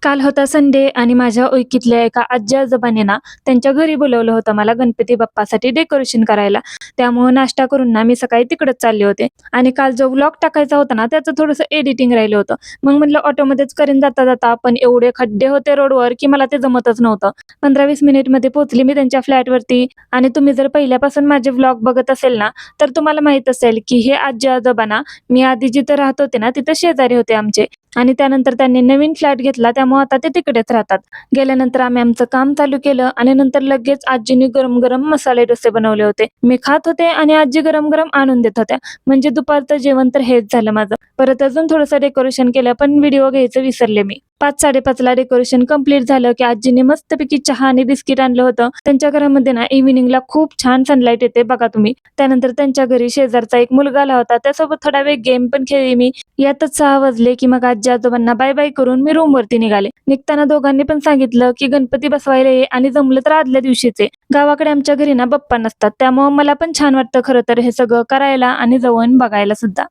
काल होता संडे आणि माझ्या ओळखीतल्या एका आजी-आजोबांनी ना, त्यांच्या घरी बोलावलं होतं मला गणपती बाप्पासाठी डेकोरेशन करायला. त्यामुळं नाश्ता करून ना, मी सकाळी तिकडंच चालले होते आणि काल जो व्लॉग टाकायचा होता ना, त्याचं थोडंसं एडिटिंग राहिलं होतं. मग म्हटलं ऑटोमध्येच करीन जाता-जाता, पण एवढे खड्डे होते रोडवर, की मला ते जमतच नव्हतं. 15-20 मिनिटमध्ये पोहोचले मी त्यांच्या फ्लॅटवरती आणि तुम्ही जर पहिल्यापासून माझे व्लॉग बघत असेल ना, तर तुम्हाला माहीत असेल, की हे आजी-आजोबा ना, मी आधी जिथं राहत होते ना, तिथं शेजारी होते आमचे. आणि त्यानंतर त्यांनी नवीन फ्लॅट घेतला त्यामुळे आता ते तिकडेच राहतात. गेल्यानंतर आम्ही आमचं काम चालू केलं आणि नंतर लगेच आजीनी गरम-गरम मसाले डोसे बनवले होते. मी खात होते आणि आजी गरम-गरम आणून देत होत्या. म्हणजे दुपारचं जेवण तर हेच झालं माझं. परत अजून थोडंसं डेकोरेशन केलं पण व्हिडिओ घ्यायचं विसरले मी. 5:00-5:30ला डेकोरेशन कंप्लीट झालं, की आजीने मस्तपैकी चहा आणि बिस्किट आणलं होतं. त्यांच्या घरामध्ये ना इव्हनिंगला खूप छान सनलाईट येते बघा तुम्ही. त्यानंतर त्यांच्या घरी शेजारचा एक मुलगा आला होता. त्यासोबत थोडा वेळ गेम पण खेळली मी. यातच 6 वाजले, की मग आजी-आजोबांना बाय-बाय करून मी रूमवरती निघाले. निघताना दोघांनी पण सांगितलं, की गणपती बसवायला ये आणि जमलं तर आदल्या दिवशीच ये. गावाकडे आमच्या घरी ना बाप्पा नसतात. त्यामुळं मला पण छान वाटतं खरं तर हे सगळं करायला आणि जवळून बघायला सुद्धा.